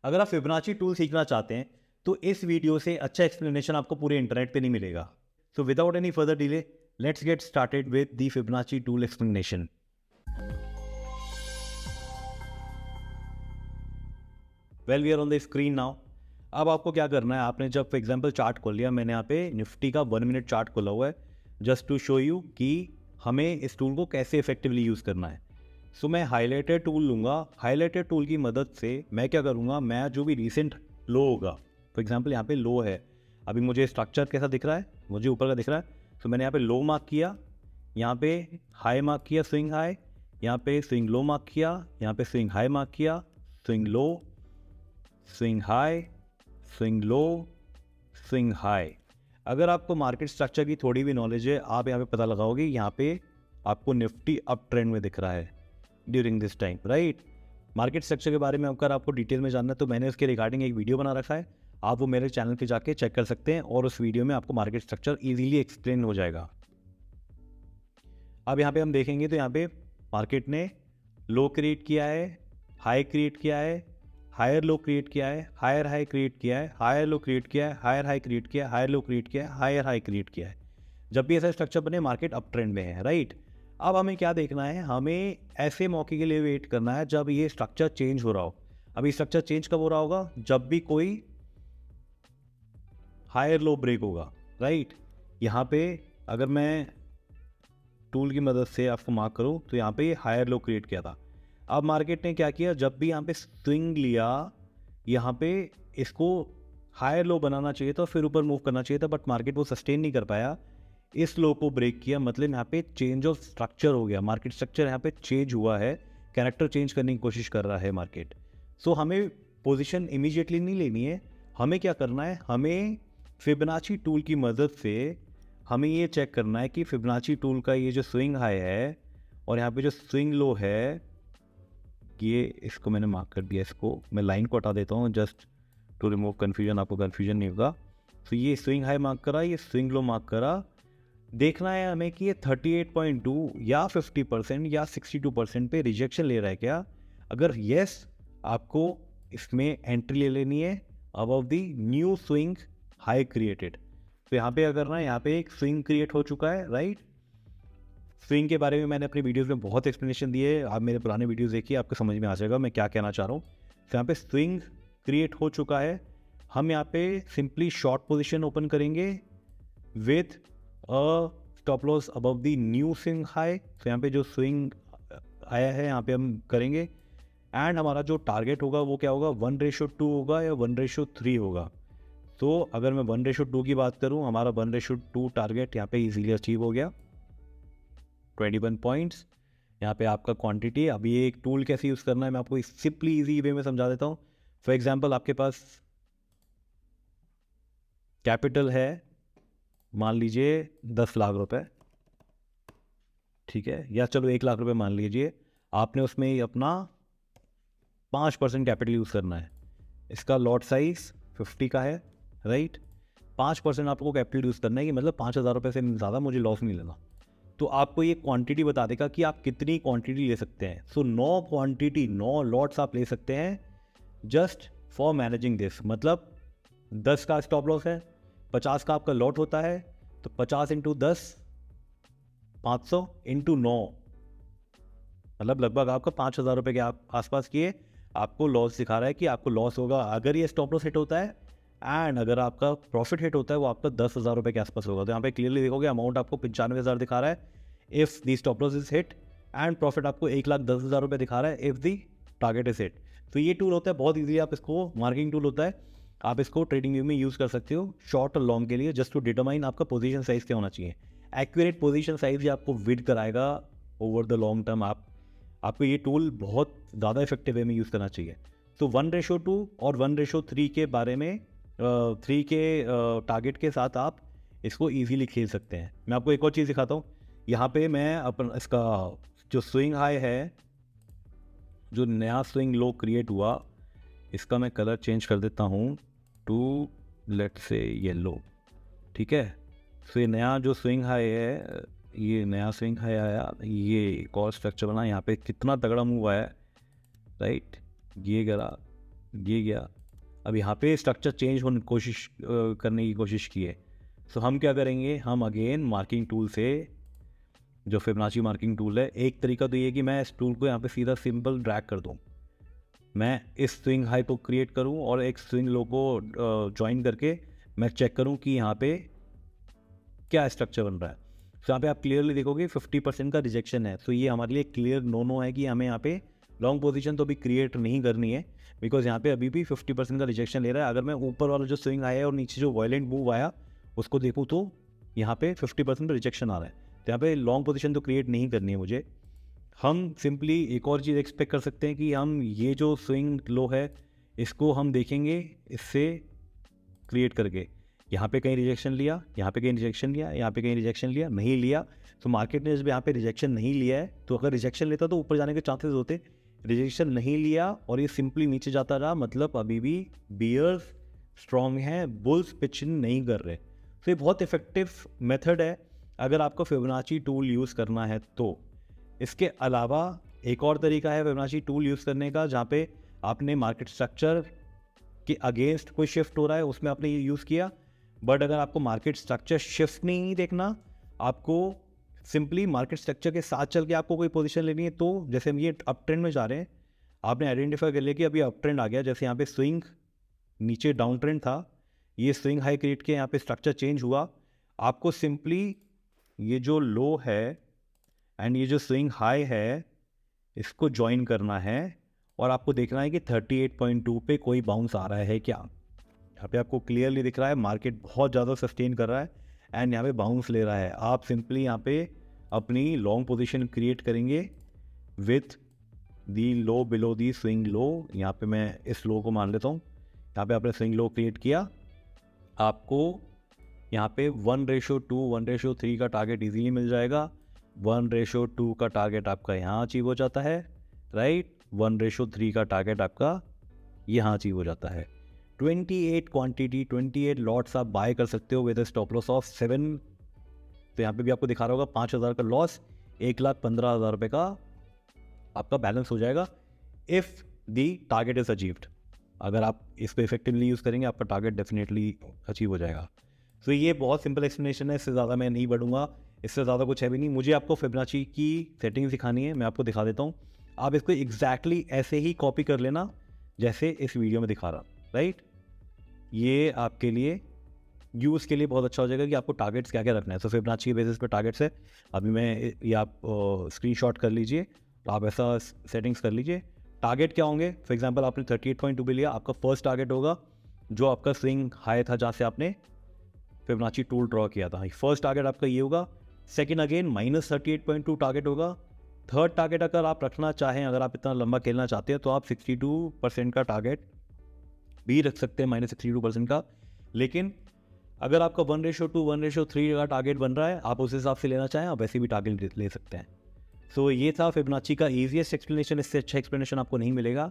अगर आप Fibonacci tool सीखना चाहते हैं तो इस वीडियो से अच्छा एक्सप्लेनेशन आपको पूरे इंटरनेट पे नहीं मिलेगा। So without any further delay, let's get started with the Fibonacci tool explanation. Well, we are on the screen now. अब आपको क्या करना है, आपने जब फॉर एग्जांपल चार्ट खोल लिया, मैंने यहाँ पे निफ्टी का 1 मिनट चार्ट खोला हुआ है जस्ट टू शो यू कि हमें इस टूल को कैसे इफेक्टिवली यूज़ करना है। सो मैं हाईलाइटर टूल लूँगा। हाईलाइटर टूल की मदद से मैं क्या करूँगा, मैं जो भी रिसेंट लो होगा, फॉर एग्जांपल यहाँ पे लो है, अभी मुझे स्ट्रक्चर कैसा दिख रहा है, मुझे ऊपर का दिख रहा है। तो मैंने यहाँ पे लो मार्क किया, यहाँ पे हाई मार्क किया, स्विंग हाई, यहाँ पे स्विंग लो मार्क किया, यहाँ पे स्विंग हाई मार्क किया, swing low, swing high, swing low, swing high. अगर आपको मार्केट स्ट्रक्चर की थोड़ी भी नॉलेज है, आप यहाँ पे पता लगाओगे, यहाँ पे आपको निफ्टी अप ट्रेंड में दिख रहा है during this time, right. Market structure के बारे में अगर आपको डिटेल में जानना है तो मैंने उसके रिगार्डिंग एक वीडियो बना रखा है, आप वो मेरे चैनल पे जाके चेक कर सकते हैं और उस वीडियो में आपको मार्केट स्ट्रक्चर इजीली एक्सप्लेन हो जाएगा। अब यहाँ पे हम देखेंगे तो यहाँ पे मार्केट ने लो क्रिएट किया है, हाई क्रिएट किया है, हायर लो क्रिएट किया है, हायर हाई क्रिएट किया है, हायर लो क्रिएट किया है, हायर हाई क्रिएट किया है, हायर लो क्रिएट किया है, हायर हाई क्रिएट किया है। जब भी ऐसा स्ट्रक्चर बने, मार्केट अप ट्रेंड में है, राइट। अब हमें क्या देखना है, हमें ऐसे मौके के लिए वेट करना है जब ये स्ट्रक्चर चेंज हो रहा हो। अभी स्ट्रक्चर चेंज कब हो रहा होगा, जब भी कोई हायर लो ब्रेक होगा, राइट। यहाँ पे अगर मैं टूल की मदद से आपको मार्क करूँ तो यहाँ पे ये हायर लो क्रिएट किया था। अब मार्केट ने क्या किया, जब भी यहाँ पे स्विंग लिया, यहाँ पे इसको हायर लो बनाना चाहिए था, फिर ऊपर मूव करना चाहिए था, बट मार्केट वो सस्टेन नहीं कर पाया, इस लो को ब्रेक किया, मतलब यहाँ पे चेंज ऑफ स्ट्रक्चर हो गया, मार्केट स्ट्रक्चर यहाँ पे चेंज हुआ है, कैरेक्टर चेंज करने की कोशिश कर रहा है मार्केट। सो हमें पोजीशन इमीडिएटली नहीं लेनी है, हमें क्या करना है, हमें फिबोनाची टूल की मदद से हमें ये चेक करना है कि फिबोनाची टूल का ये जो स्विंग हाई है और यहाँ पे जो स्विंग लो है, ये इसको मैंने मार्क कर दिया, इसको मैं लाइन को हटा देता हूँ जस्ट टू रिमूव कन्फ्यूजन, आपको कन्फ्यूजन नहीं होगा। तो ये स्विंग हाई मार्क करा, ये स्विंग लो मार्क करा, देखना है हमें कि ये 38.2 या 50% या 62% पे रिजेक्शन ले रहा है क्या। अगर येस, आपको इसमें एंट्री ले लेनी है above the new swing high created. तो यहाँ पे क्या करना है, यहाँ पे एक स्विंग क्रिएट हो चुका है, राइट। स्विंग के बारे में मैंने अपनी वीडियोस में बहुत एक्सप्लेनेशन दिए है, आप मेरे पुराने वीडियोस देखिए, आपको समझ में आ जाएगा मैं क्या कहना चाह रहा हूँ। तो यहाँ पे स्विंग क्रिएट हो चुका है, हम यहाँ पे सिंपली शॉर्ट पोजीशन ओपन करेंगे with a stop loss above the new swing high. तो यहाँ पे जो स्विंग आया है यहाँ पे हम करेंगे, एंड हमारा जो टारगेट होगा वो क्या होगा, 1:2 होगा या 1:3 होगा। तो अगर मैं 1:2 की बात करूँ, हमारा 1:2 टारगेट यहाँ पे इजीली अचीव हो गया, 21 पॉइंट्स। यहाँ पे आपका क्वांटिटी, अभी ये एक टूल कैसे यूज़ करना है मैं आपको सिंपली इजी वे में समझा देता हूँ। फॉर एग्जांपल आपके पास कैपिटल है, मान लीजिए 10 लाख रुपए, ठीक है, या चलो 1 लाख रुपए मान लीजिए, आपने उसमें अपना 5% कैपिटल यूज़ करना है, इसका लॉट साइज 50 का है, राइट। 5% आपको कैपिटल यूज़ करना है कि मतलब 5,000 रुपये से ज़्यादा मुझे लॉस नहीं लेना। तो आपको ये क्वांटिटी बता देगा कि आप कितनी क्वांटिटी ले सकते हैं। सो 9 क्वांटिटी, 9 लॉट्स आप ले सकते हैं जस्ट फॉर मैनेजिंग दिस। मतलब 10 का स्टॉप लॉस है, 50 का आपका लॉट होता है, तो 50 इंटू 10, 500 इंटू 9, मतलब लगभग आपका 5,000 रुपये के आसपास किए आपको लॉस दिखा रहा है कि आपको लॉस होगा अगर ये स्टॉप लॉस हिट होता है, एंड अगर आपका प्रॉफिट हिट होता है वो आपका 10,000 रुपये के आसपास होगा। तो यहाँ पे क्लियरली देखोगे अमाउंट आपको 95,000 दिखा रहा है if the stop loss is hit, and profit आपको 1,10,000 रुपये दिखा रहा है if the target is hit. तो ये टूल होता है बहुत ईजी, आप इसको मार्किंग टूल होता है, आप इसको ट्रेडिंग व्यू में यूज़ कर सकते हो शॉर्ट और लॉन्ग के लिए, जस्ट टू डिटरमाइन आपका पोजीशन साइज क्या होना चाहिए। एक्यूरेट पोजीशन साइज ही आपको विड कराएगा ओवर द लॉन्ग टर्म। आपको ये टूल बहुत ज़्यादा इफेक्टिव वे में यूज़ करना चाहिए। तो 1:2 और 1:3 के बारे में 3 के टारगेट के साथ आप इसको इजीली खेल सकते हैं। मैं आपको एक और चीज़ दिखाता हूँ, यहाँ पे मैं अपन इसका जो स्विंग हाई है, जो नया स्विंग लो क्रिएट हुआ, इसका मैं कलर चेंज कर देता हूँ टू लेट्स से येलो, ठीक है। तो ये नया जो स्विंग हाई है, ये नया स्विंग हाई आया, ये एक और स्ट्रक्चर बना, यहाँ पे कितना तगड़ा मूव आया, राइट। ये करा, ये गया। अब यहाँ पे स्ट्रक्चर चेंज होने कोशिश करने की कोशिश की है। सो हम क्या करेंगे, हम अगेन मार्किंग टूल से, जो फिबोनाची मार्किंग टूल है, एक तरीका तो ये है कि मैं इस टूल को यहाँ पे सीधा सिंपल ड्रैग कर दूँ, मैं इस स्विंग हाई को क्रिएट करूँ और एक स्विंग लो को ज्वाइन करके मैं चेक करूँ कि यहाँ पे क्या स्ट्रक्चर बन रहा है। तो यहाँ पे आप क्लियरली देखोगे 50% का रिजेक्शन है। तो ये हमारे लिए क्लियर नो है कि हमें यहाँ पे लॉन्ग पोजीशन तो अभी क्रिएट नहीं करनी है, बिकॉज यहाँ पे अभी भी 50% का रिजेक्शन ले रहा है। अगर मैं ऊपर वाला जो स्विंग आया है और नीचे जो वायलेंट मूव आया उसको देखूँ तो यहाँ पे 50% रिजेक्शन आ रहा है। तो यहाँ पे लॉन्ग पोजीशन तो क्रिएट नहीं करनी है मुझे। हम सिंपली एक और चीज़ एक्सपेक्ट कर सकते हैं कि हम ये जो स्विंग लो है इसको हम देखेंगे इससे क्रिएट करके, यहाँ पे कहीं रिजेक्शन लिया, यहाँ पे कहीं रिजेक्शन लिया, यहाँ पे कहीं रिजेक्शन लिया, नहीं लिया। तो मार्केट ने जब यहाँ पे रिजेक्शन नहीं लिया है, तो अगर रिजेक्शन लेता तो ऊपर जाने के चांसेस होते। रिजेक्शन नहीं लिया और ये सिंपली नीचे जाता रहा, मतलब अभी भी बियर्स स्ट्रॉन्ग हैं, बुल्स पिचिंग नहीं कर रहे। तो ये बहुत इफेक्टिव मेथड है अगर आपको फिबोनाची टूल यूज़ करना है तो। इसके अलावा एक और तरीका है फिबोनाची टूल यूज़ करने का, जहाँ पे आपने मार्केट स्ट्रक्चर के अगेंस्ट कोई शिफ्ट हो रहा है उसमें आपने ये यूज़ किया। बट अगर आपको मार्केट स्ट्रक्चर शिफ्ट नहीं देखना, आपको सिंपली मार्केट स्ट्रक्चर के साथ चल के आपको कोई पोजीशन लेनी है, तो जैसे हम ये अप ट्रेंड में जा रहे हैं, आपने आइडेंटिफाई कर लिया कि अभी अप ट्रेंड आ गया, जैसे यहाँ पे स्विंग नीचे डाउन ट्रेंड था, ये स्विंग हाई क्रिएट किया, यहाँ पे स्ट्रक्चर चेंज हुआ। आपको सिंपली ये जो लो है एंड ये जो स्विंग हाई है इसको ज्वाइन करना है और आपको देखना है कि 38.2 पे कोई बाउंस आ रहा है क्या। यहाँ पे आपको क्लियरली दिख रहा है मार्केट बहुत ज़्यादा सस्टेन कर रहा है एंड यहाँ पे बाउंस ले रहा है। आप सिंपली यहाँ पे अपनी लॉन्ग पोजीशन क्रिएट करेंगे with the low below the swing low. यहाँ पे मैं इस लो को मान लेता हूँ। यहाँ पे आपने स्विंग लो क्रिएट किया, आपको यहाँ पे 1:2 1:3 का टारगेट इजीली मिल जाएगा। 1:2 का टारगेट आपका यहाँ अचीव हो जाता है, राइट। 1:3 का टारगेट आपका यहाँ अचीव हो जाता है। 28 क्वांटिटी 28 लॉट्स आप बाय कर सकते हो विद स्टॉप लॉस ऑफ 7। तो यहाँ पे भी आपको दिखा रहा होगा 5,000 का लॉस, 1,15,000 रुपये का आपका बैलेंस हो जाएगा if the target is achieved. अगर आप इसको इफेक्टिवली यूज़ करेंगे आपका टारगेट डेफिनेटली अचीव हो जाएगा। तो ये बहुत सिंपल एक्सप्लेनेशन है, इससे ज़्यादा मैं नहीं बढ़ूंगा, इससे ज़्यादा कुछ है भी नहीं। मुझे आपको फिबोनाची की सेटिंग सिखानी है, मैं आपको दिखा देता हूँ। आप इसको एग्जैक्टली ऐसे ही कॉपी कर लेना जैसे इस वीडियो में दिखा रहा, राइट। ये आपके लिए यूज़ के लिए बहुत अच्छा हो जाएगा कि आपको टारगेट्स क्या क्या रखना है। तो फिबोनाची के बेसिस पे टारगेट्स है। अभी मैं ये आप स्क्रीनशॉट कर लीजिए, तो आप ऐसा सेटिंग्स कर लीजिए। टारगेट क्या होंगे, फॉर एग्जांपल आपने 38.2 पे लिया, आपका फर्स्ट टारगेट होगा जो आपका स्विंग हाई था जहाँ से आपने फिबोनाची टूल ड्रॉ किया था, फर्स्ट टारगेट आपका ये होगा। सेकंड अगेन -38.2 टारगेट होगा। थर्ड टारगेट अगर आप रखना चाहें, अगर आप इतना लंबा खेलना चाहते हैं, तो आप 62% का टारगेट भी रख सकते हैं, -62% का। लेकिन अगर आपका 1:2 1:3 का टारगेट बन रहा है, आप उस हिसाब से लेना चाहें, आप वैसे भी टारगेट ले सकते हैं। सो ये था फिबोनाची का ईजीएस्ट एक्सप्लेनेशन। इससे अच्छा एक्सप्लेनेशन आपको नहीं मिलेगा।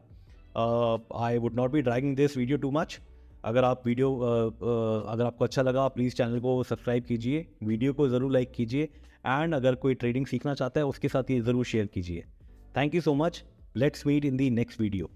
I would not be dragging this video too much. अगर आपको अच्छा लगा, प्लीज़ चैनल को सब्सक्राइब कीजिए, वीडियो को ज़रूर लाइक कीजिए, एंड अगर कोई ट्रेडिंग सीखना चाहता है उसके साथ ये ज़रूर शेयर कीजिए। Thank you so much. Let's meet in the next video.